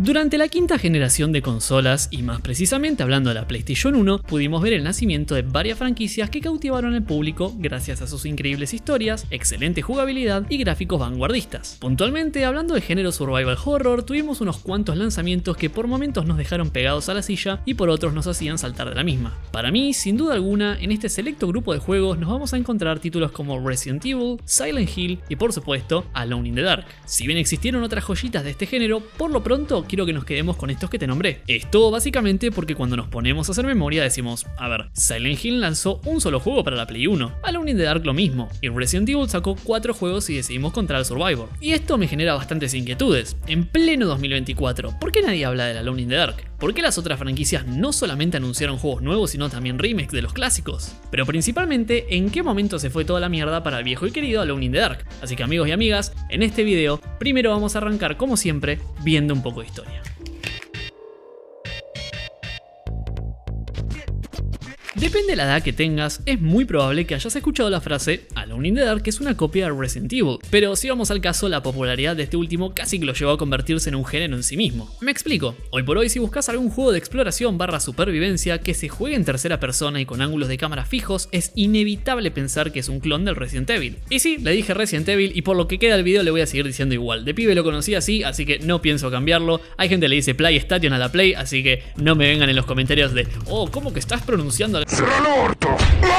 Durante la quinta generación de consolas, y más precisamente hablando de la PlayStation 1, pudimos ver el nacimiento de varias franquicias que cautivaron al público gracias a sus increíbles historias, excelente jugabilidad y gráficos vanguardistas. Puntualmente, hablando del género survival horror, tuvimos unos cuantos lanzamientos que por momentos nos dejaron pegados a la silla y por otros nos hacían saltar de la misma. Para mí, sin duda alguna, en este selecto grupo de juegos nos vamos a encontrar títulos como Resident Evil, Silent Hill y por supuesto Alone in the Dark. Si bien existieron otras joyitas de este género, por lo pronto quiero que nos quedemos con estos que te nombré. Esto básicamente porque cuando nos ponemos a hacer memoria decimos, a ver, Silent Hill lanzó un solo juego para la Play 1, Alone in the Dark lo mismo, y Resident Evil sacó 4 juegos y decidimos contra el Survivor. Y esto me genera bastantes inquietudes. En pleno 2024, ¿por qué nadie habla de Alone in the Dark? ¿Por qué las otras franquicias no solamente anunciaron juegos nuevos sino también remakes de los clásicos? Pero principalmente, ¿en qué momento se fue toda la mierda para el viejo y querido Alone in the Dark? Así que amigos y amigas, en este video, primero vamos a arrancar como siempre, viendo un poco de historia. Depende de la edad que tengas, es muy probable que hayas escuchado la frase Alone in the Dark es una copia de Resident Evil, pero si vamos al caso, la popularidad de este último casi que lo llevó a convertirse en un género en sí mismo. Me explico, hoy por hoy si buscas algún juego de exploración / supervivencia que se juegue en tercera persona y con ángulos de cámara fijos, es inevitable pensar que es un clon del Resident Evil. Y sí, le dije Resident Evil y por lo que queda del video le voy a seguir diciendo igual, de pibe lo conocí así que no pienso cambiarlo, hay gente que le dice PlayStation a la Play, así que no me vengan en los comentarios de oh, ¿cómo que estás pronunciando?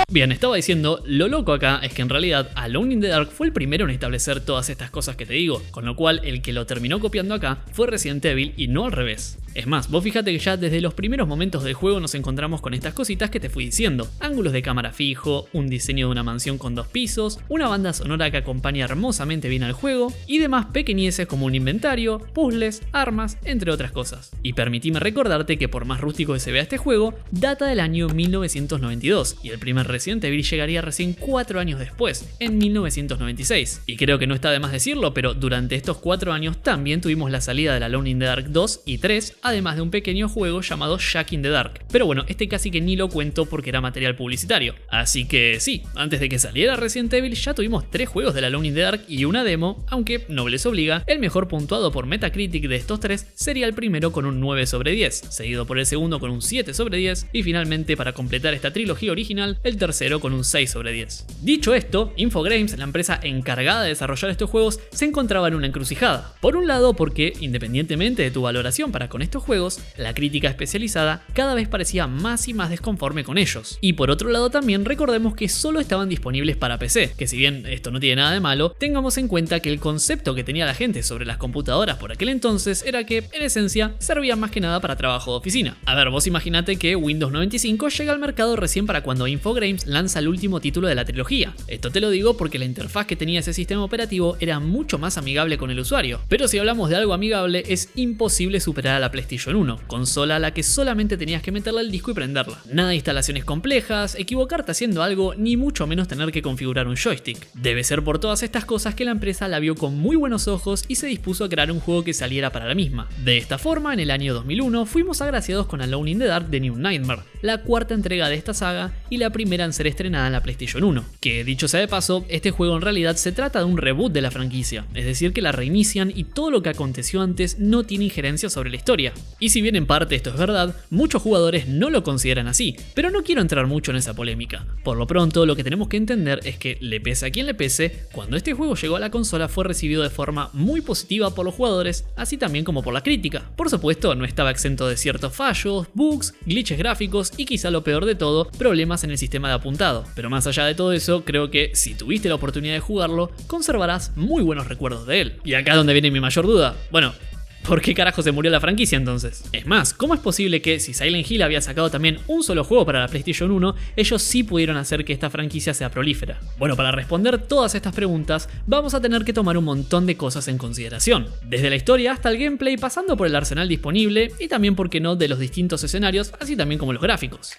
Bien, estaba diciendo, lo loco acá es que en realidad Alone in the Dark fue el primero en establecer todas estas cosas que te digo, con lo cual el que lo terminó copiando acá fue Resident Evil y no al revés. Es más, vos fíjate que ya desde los primeros momentos del juego nos encontramos con estas cositas que te fui diciendo. Ángulos de cámara fijo, un diseño de una mansión con 2 pisos, una banda sonora que acompaña hermosamente bien al juego y demás pequeñeces como un inventario, puzzles, armas, entre otras cosas. Y permitime recordarte que por más rústico que se vea este juego, data del año 1992 y el primer Resident Evil llegaría recién 4 años después, en 1996. Y creo que no está de más decirlo, pero durante estos 4 años también tuvimos la salida de Alone in the Dark 2 y 3, además de un pequeño juego llamado Jack in the Dark. Pero bueno, este casi que ni lo cuento porque era material publicitario. Así que sí, antes de que saliera Resident Evil ya tuvimos 3 juegos de Alone in the Dark y una demo, aunque no les obliga, el mejor puntuado por Metacritic de estos 3 sería el primero con un 9 sobre 10, seguido por el segundo con un 7 sobre 10 y finalmente para completar esta trilogía original, el tercero con un 6 sobre 10. Dicho esto, Infogrames, la empresa encargada de desarrollar estos juegos, se encontraba en una encrucijada. Por un lado porque, independientemente de tu valoración para con estos juegos, la crítica especializada cada vez parecía más y más desconforme con ellos. Y por otro lado también recordemos que solo estaban disponibles para PC, que si bien esto no tiene nada de malo, tengamos en cuenta que el concepto que tenía la gente sobre las computadoras por aquel entonces era que, en esencia, servían más que nada para trabajo de oficina. A ver, vos imaginate que Windows 95 llega al mercado recién para cuando Infogrames lanza el último título de la trilogía. Esto te lo digo porque la interfaz que tenía ese sistema operativo era mucho más amigable con el usuario. Pero si hablamos de algo amigable, es imposible superar a la PlayStation 1, consola a la que solamente tenías que meterle el disco y prenderla. Nada de instalaciones complejas, equivocarte haciendo algo, ni mucho menos tener que configurar un joystick. Debe ser por todas estas cosas que la empresa la vio con muy buenos ojos y se dispuso a crear un juego que saliera para la misma. De esta forma, en el año 2001 fuimos agraciados con Alone in the Dark The New Nightmare, la cuarta entrega de esta saga y la primera en ser estrenada en la PlayStation 1. Que dicho sea de paso, este juego en realidad se trata de un reboot de la franquicia, es decir que la reinician y todo lo que aconteció antes no tiene injerencia sobre la historia. Y si bien en parte esto es verdad, muchos jugadores no lo consideran así, pero no quiero entrar mucho en esa polémica. Por lo pronto, lo que tenemos que entender es que, le pese a quien le pese, cuando este juego llegó a la consola fue recibido de forma muy positiva por los jugadores, así también como por la crítica. Por supuesto, no estaba exento de ciertos fallos, bugs, glitches gráficos y quizá lo peor de todo, problemas en el sistema de apuntado. Pero más allá de todo eso, creo que si tuviste la oportunidad de jugarlo, conservarás muy buenos recuerdos de él. Y acá es donde viene mi mayor duda. Bueno, ¿por qué carajo se murió la franquicia entonces? Es más, ¿cómo es posible que si Silent Hill había sacado también un solo juego para la PlayStation 1, ellos sí pudieron hacer que esta franquicia sea prolífera? Bueno, para responder todas estas preguntas, vamos a tener que tomar un montón de cosas en consideración. Desde la historia hasta el gameplay, pasando por el arsenal disponible y también, por qué no, de los distintos escenarios, así también como los gráficos.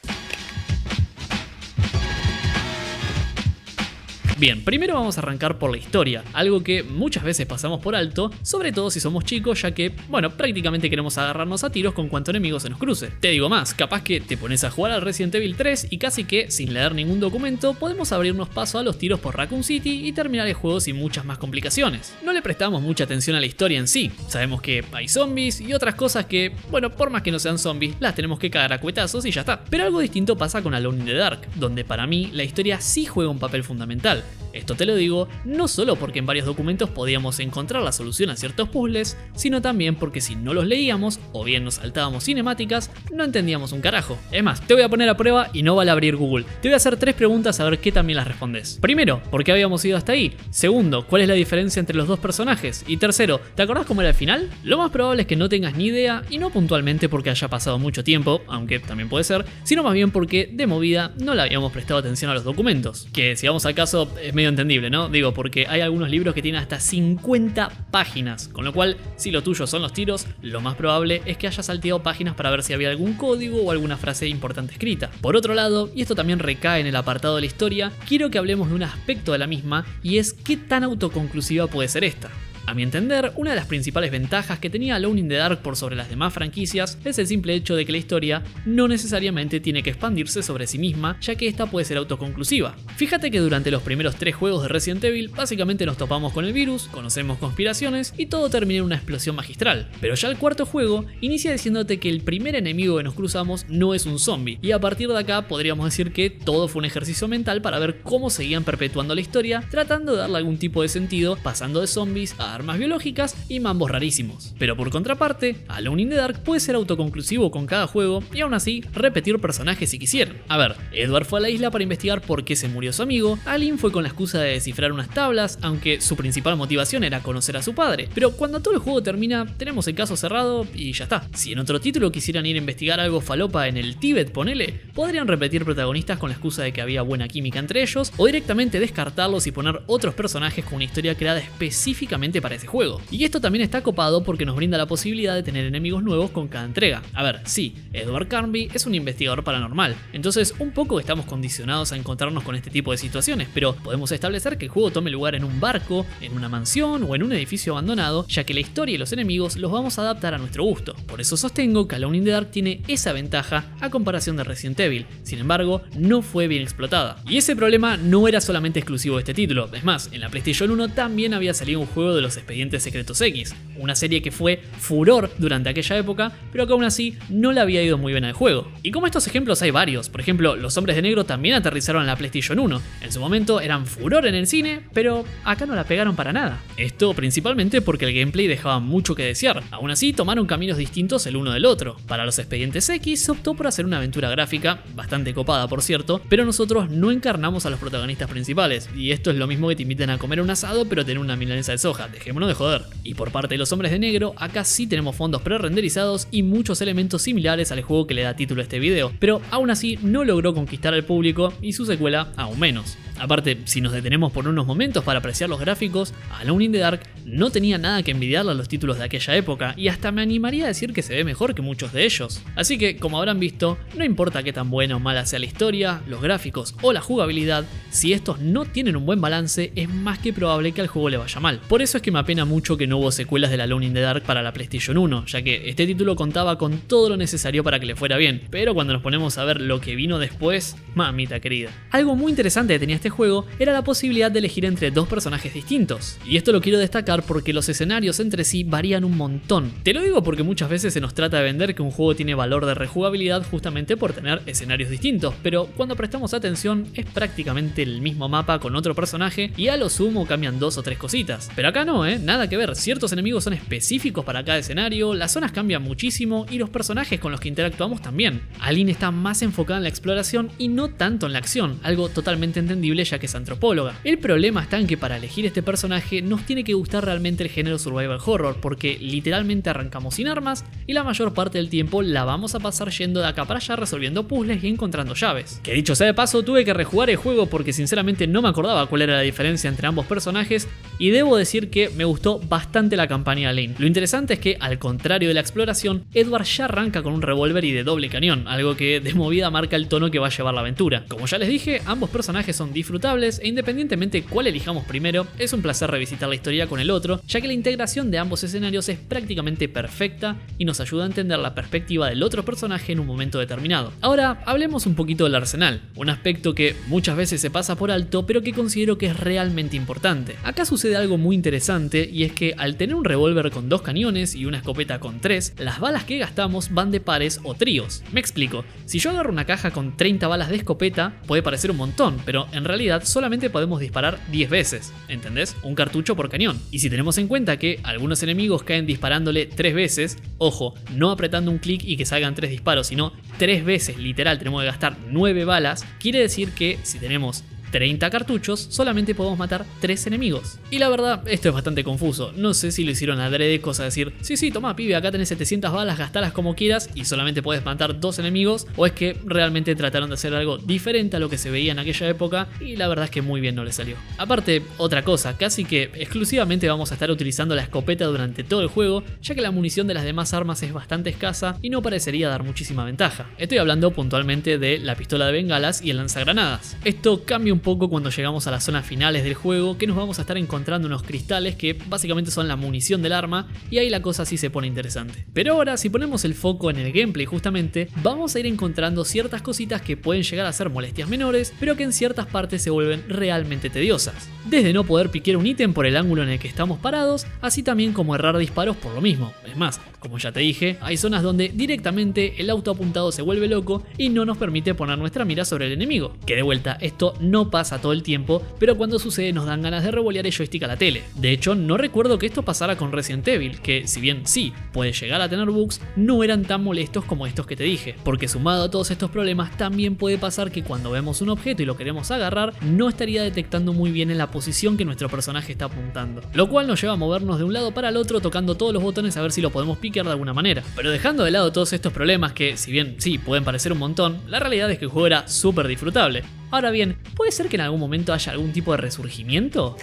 Bien, primero vamos a arrancar por la historia, algo que muchas veces pasamos por alto, sobre todo si somos chicos, ya que, bueno, prácticamente queremos agarrarnos a tiros con cuanto enemigo se nos cruce. Te digo más, capaz que te pones a jugar al Resident Evil 3 y casi que, sin leer ningún documento, podemos abrirnos paso a los tiros por Raccoon City y terminar el juego sin muchas más complicaciones. No le prestamos mucha atención a la historia en sí, sabemos que hay zombies y otras cosas que, bueno, por más que no sean zombies, las tenemos que cagar a cuetazos y ya está. Pero algo distinto pasa con Alone in the Dark, donde para mí la historia sí juega un papel fundamental. Esto te lo digo no solo porque en varios documentos podíamos encontrar la solución a ciertos puzzles, sino también porque si no los leíamos o bien nos saltábamos cinemáticas, no entendíamos un carajo. Es más, te voy a poner a prueba y no vale abrir Google. Te voy a hacer 3 preguntas a ver qué también las respondes. Primero, ¿por qué habíamos ido hasta ahí? Segundo, ¿cuál es la diferencia entre los dos personajes? Y tercero, ¿te acordás cómo era el final? Lo más probable es que no tengas ni idea y no puntualmente porque haya pasado mucho tiempo, aunque también puede ser, sino más bien porque de movida no le habíamos prestado atención a los documentos. Que si vamos al caso es medio entendible, ¿no? Digo, porque hay algunos libros que tienen hasta 50 páginas, con lo cual, si lo tuyo son los tiros, lo más probable es que hayas salteado páginas para ver si había algún código o alguna frase importante escrita. Por otro lado, y esto también recae en el apartado de la historia, quiero que hablemos de un aspecto de la misma y es qué tan autoconclusiva puede ser esta. A mi entender, una de las principales ventajas que tenía Alone in the Dark por sobre las demás franquicias es el simple hecho de que la historia no necesariamente tiene que expandirse sobre sí misma, ya que esta puede ser autoconclusiva. Fíjate que durante los primeros 3 juegos de Resident Evil básicamente nos topamos con el virus, conocemos conspiraciones y todo termina en una explosión magistral. Pero ya el cuarto juego inicia diciéndote que el primer enemigo que nos cruzamos no es un zombie, y a partir de acá podríamos decir que todo fue un ejercicio mental para ver cómo seguían perpetuando la historia, tratando de darle algún tipo de sentido, pasando de zombies a armas biológicas y mambos rarísimos. Pero por contraparte, Alone in the Dark puede ser autoconclusivo con cada juego y aún así repetir personajes si quisieran. A ver, Edward fue a la isla para investigar por qué se murió su amigo, Aline fue con la excusa de descifrar unas tablas, aunque su principal motivación era conocer a su padre. Pero cuando todo el juego termina, tenemos el caso cerrado y ya está. Si en otro título quisieran ir a investigar algo falopa en el Tíbet, ponele, podrían repetir protagonistas con la excusa de que había buena química entre ellos, o directamente descartarlos y poner otros personajes con una historia creada específicamente para ese juego. Y esto también está copado porque nos brinda la posibilidad de tener enemigos nuevos con cada entrega. A ver, sí, Edward Carnby es un investigador paranormal, entonces un poco estamos condicionados a encontrarnos con este tipo de situaciones, pero podemos establecer que el juego tome lugar en un barco, en una mansión o en un edificio abandonado, ya que la historia y los enemigos los vamos a adaptar a nuestro gusto. Por eso sostengo que Alone in the Dark tiene esa ventaja a comparación de Resident Evil, sin embargo, no fue bien explotada. Y ese problema no era solamente exclusivo de este título, es más, en la PlayStation 1 también había salido un juego de los Expedientes Secretos X, una serie que fue furor durante aquella época, pero que aún así no le había ido muy bien al juego. Y como estos ejemplos hay varios, por ejemplo, Los Hombres de Negro también aterrizaron en la PlayStation 1, en su momento eran furor en el cine, pero acá no la pegaron para nada. Esto principalmente porque el gameplay dejaba mucho que desear, aún así tomaron caminos distintos el uno del otro. Para Los Expedientes X se optó por hacer una aventura gráfica, bastante copada por cierto, pero nosotros no encarnamos a los protagonistas principales, y esto es lo mismo que te inviten a comer un asado pero tener una milanesa de soja, dejémonos de joder. Y por parte de Los Hombres de Negro, acá sí tenemos fondos pre-renderizados y muchos elementos similares al juego que le da título a este video, pero aún así no logró conquistar al público y su secuela aún menos. Aparte, si nos detenemos por unos momentos para apreciar los gráficos, Alone in the Dark no tenía nada que envidiarle a los títulos de aquella época y hasta me animaría a decir que se ve mejor que muchos de ellos. Así que, como habrán visto, no importa qué tan buena o mala sea la historia, los gráficos o la jugabilidad, si estos no tienen un buen balance, es más que probable que al juego le vaya mal. Por eso es que me apena mucho que no hubo secuelas de Alone in the Dark para la PlayStation 1, ya que este título contaba con todo lo necesario para que le fuera bien, pero cuando nos ponemos a ver lo que vino después, mamita querida. Algo muy interesante que tenía este juego era la posibilidad de elegir entre dos personajes distintos, y esto lo quiero destacar porque los escenarios entre sí varían un montón. Te lo digo porque muchas veces se nos trata de vender que un juego tiene valor de rejugabilidad justamente por tener escenarios distintos, pero cuando prestamos atención es prácticamente el mismo mapa con otro personaje y a lo sumo cambian 2 o 3 cositas. Pero acá no, nada que ver, ciertos enemigos son específicos para cada escenario, las zonas cambian muchísimo y los personajes con los que interactuamos también. Aline está más enfocada en la exploración y no tanto en la acción, algo totalmente entendible ya que es antropóloga. El problema está en que para elegir este personaje nos tiene que gustar realmente el género survival horror, porque literalmente arrancamos sin armas y la mayor parte del tiempo la vamos a pasar yendo de acá para allá resolviendo puzzles y encontrando llaves. Que dicho sea de paso, tuve que rejugar el juego porque sinceramente no me acordaba cuál era la diferencia entre ambos personajes y debo decir que me gustó bastante la campaña Lane. Lo interesante es que, al contrario de la exploración, Edward ya arranca con un revólver y de doble cañón, algo que de movida marca el tono que va a llevar la aventura. Como ya les dije, ambos personajes son disfrutables e independientemente cuál elijamos primero, es un placer revisitar la historia con el otro, ya que la integración de ambos escenarios es prácticamente perfecta y nos ayuda a entender la perspectiva del otro personaje en un momento determinado. Ahora, hablemos un poquito del arsenal, un aspecto que muchas veces se pasa por alto, pero que considero que es realmente importante. Acá sucede algo muy interesante, y es que al tener un revólver con 2 cañones y una escopeta con 3, las balas que gastamos van de pares o tríos. Me explico, si yo agarro una caja con 30 balas de escopeta, puede parecer un montón, pero en realidad solamente podemos disparar 10 veces, ¿entendés? Un cartucho por cañón. Y si tenemos en cuenta que algunos enemigos caen disparándole 3 veces, ojo, no apretando un clic y que salgan 3 disparos, sino 3 veces, literal, tenemos que gastar 9 balas, quiere decir que si tenemos 30 cartuchos, solamente podemos matar 3 enemigos. Y la verdad, esto es bastante confuso. No sé si lo hicieron adrede, cosa de decir, sí, toma pibe, acá tenés 700 balas, gastalas como quieras y solamente puedes matar 2 enemigos, o es que realmente trataron de hacer algo diferente a lo que se veía en aquella época y la verdad es que muy bien no le salió. Aparte, otra cosa, casi que exclusivamente vamos a estar utilizando la escopeta durante todo el juego, ya que la munición de las demás armas es bastante escasa y no parecería dar muchísima ventaja. Estoy hablando puntualmente de la pistola de bengalas y el lanzagranadas. Esto cambia un poco cuando llegamos a las zonas finales del juego, que nos vamos a estar encontrando unos cristales que básicamente son la munición del arma, y ahí la cosa sí se pone interesante. Pero ahora, si ponemos el foco en el gameplay justamente, vamos a ir encontrando ciertas cositas que pueden llegar a ser molestias menores, pero que en ciertas partes se vuelven realmente tediosas. Desde no poder piquear un ítem por el ángulo en el que estamos parados, así también como errar disparos por lo mismo. Es más, como ya te dije, hay zonas donde directamente el auto apuntado se vuelve loco y no nos permite poner nuestra mira sobre el enemigo. Que de vuelta, esto no pasa todo el tiempo, pero cuando sucede nos dan ganas de revolear el joystick a la tele. De hecho, no recuerdo que esto pasara con Resident Evil, que si bien sí, puede llegar a tener bugs, no eran tan molestos como estos que te dije, porque sumado a todos estos problemas también puede pasar que cuando vemos un objeto y lo queremos agarrar, no estaría detectando muy bien en la posición que nuestro personaje está apuntando, lo cual nos lleva a movernos de un lado para el otro tocando todos los botones a ver si lo podemos piquear de alguna manera. Pero dejando de lado todos estos problemas que, si bien sí, pueden parecer un montón, la realidad es que el juego era súper disfrutable. Ahora bien, ¿puede ser que en algún momento haya algún tipo de resurgimiento?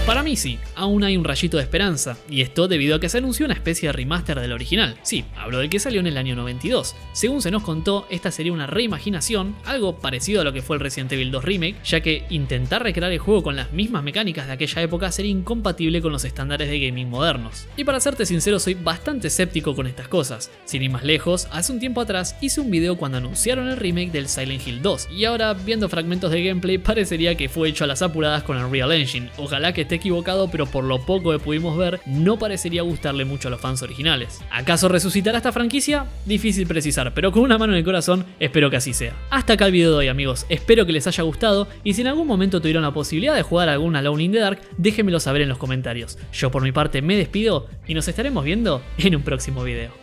Para mí sí, aún hay un rayito de esperanza, y esto debido a que se anunció una especie de remaster del original. Sí, hablo del que salió en el año 92. Según se nos contó, esta sería una reimaginación, algo parecido a lo que fue el Resident Evil 2 Remake, ya que intentar recrear el juego con las mismas mecánicas de aquella época sería incompatible con los estándares de gaming modernos. Y para serte sincero, soy bastante escéptico con estas cosas. Sin ir más lejos, hace un tiempo atrás hice un video cuando anunciaron el remake del Silent Hill 2, y ahora, viendo fragmentos de gameplay, parecería que fue hecho a las apuradas con el Unreal Engine. Ojalá que esté equivocado, pero por lo poco que pudimos ver, no parecería gustarle mucho a los fans originales. ¿Acaso resucitará esta franquicia? Difícil precisar, pero con una mano en el corazón, espero que así sea. Hasta acá el video de hoy, amigos, espero que les haya gustado, y si en algún momento tuvieron la posibilidad de jugar algún Alone in the Dark, déjenmelo saber en los comentarios. Yo por mi parte me despido, y nos estaremos viendo en un próximo video.